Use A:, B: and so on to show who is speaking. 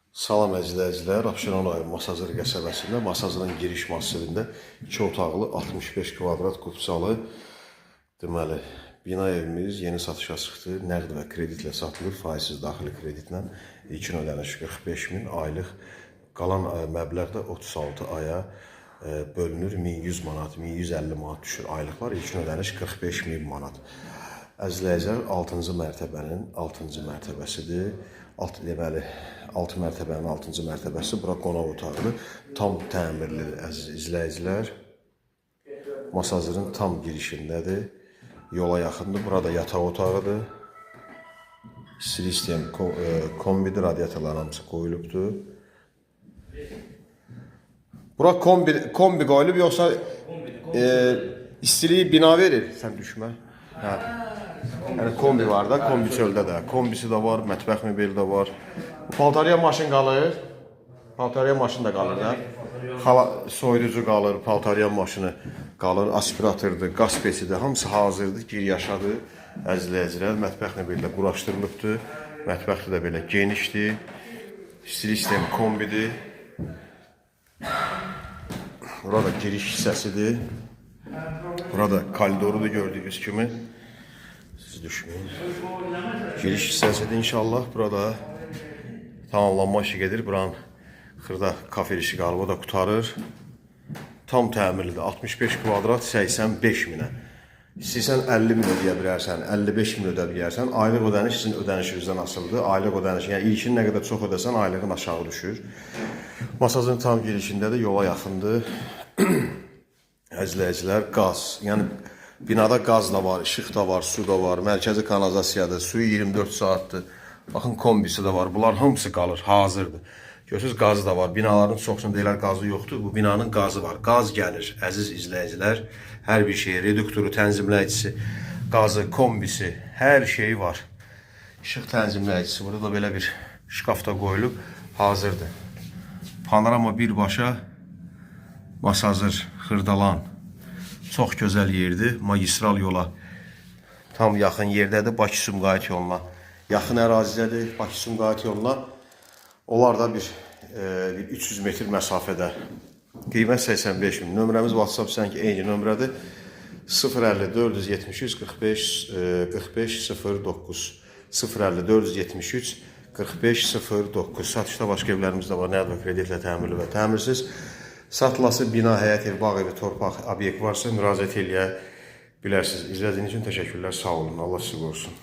A: Salam əzizləyicilər, Abşeron rayonu Masazır qəsəbəsində Masazırın giriş massivində 2 otaqlı 65 kvadrat qupçalı deməli bina evimiz yeni satışa çıxdı. Nəqd və kreditlə satılır, faizsiz daxili kreditlə. İlkin ödəniş 45.000, aylıq qalan məbləğ də 36 aya bölünür. 1100 manat, 1150 manat düşür aylıqlar. İlkin ödəniş 45.000 manat. Əzizləyicilər, 6-cı mərtəbənin 6-cı mərtəbəsidir. Deməli, 6 mərtəbənin 6-cı mərtəbəsi. Bura qonaq otağıdır. Tam təmirlidir, əziz izləyicilər. Masazırın tam girişindədir. Yola yaxındır. Burada yataq otağıdır. Sistem kombidir, radiatorlar hamısı qoyulubdur. Bura kombi qoyulub, yoxsa istiliyi bina verir, sən düşmə. Hə. Yəni kombi var da, kombi çöldə də. Kombisi də var, mətbəx mebeli də var. Paltarya maşın qalır. Paltarya maşın da qalır da. Soyuducu qalır, paltarya maşını qalır, aspiratordur, qaz pesidir. Hamısı hazırdır, gir yaşadır. Əzizləyicilər, mətbəx mebeli də quraşdırılıbdır. Mətbəxi də belə genişdir. Sistem kombidir. Burada giriş hissəsidir. Burada koridorudur gördüyünüz kimi. Siz düşmeyin. Giriş hissəsidir inşallah. Burada tamamlanma işi gedir. Buranın xırda kafe işi qalıbı da qutarır. Tam təmirlidir. 65 kvadrat 85 minə. İstəyirsən 50 min ödəyə bilərsən, 55 min ödə bilərsən. Aylıq ödəniş sizin ödənişinizdən asılıdır. Aylıq ödəniş, yəni ilkin nə qədər çox ödəsən, aylığın aşağı düşür. Masazın tam girişindədir, yola yaxındır. Əzizləyicilər, qaz. Yəni binada qaz da var, işıq da var, su da var, mərkəzi kanalizasiyadır, suyu 24 saatdır. Baxın, kombisi də var. Bunlar hamısı qalır, hazırdır. Görürsünüz, qazı da var. Binaların çoxsunda deyirlər qazı yoxdur. Bu binanın qazı var. Qaz gəlir, əziz izləyicilər. Hər bir şey, reduktoru, tənzimləyicisi, qazı, kombisi, hər şeyi var. İşıq tənzimləyicisi. Burada da belə bir şkafda qoyulub, hazırdır. Panorama birbaşa Masazır, Xırdalan. Çox gözəl yerdir. Magistral yola tam yaxın yerdədir. Bakı-Sumqayıt yoluna yaxın ərazidədir. Bakı-Sumqayıt yoluna. Onlar da bir 300 metr məsafədə. Qiymət 85 min. Nömrəmiz WhatsApp sanki eyni nömrədir. 050 473 45 09 050 473 45 09. Satışda başqa evlərimiz də var. Nəqd və kreditlə təmirli və təmirsiz. Satılası bina, həyət ev, bağ evi, torpaq, obyekt varsa müraciət eləyə bilərsiniz. İzlədiyiniz üçün təşəkkürlər. Sağ olun. Allah sizi qorusun.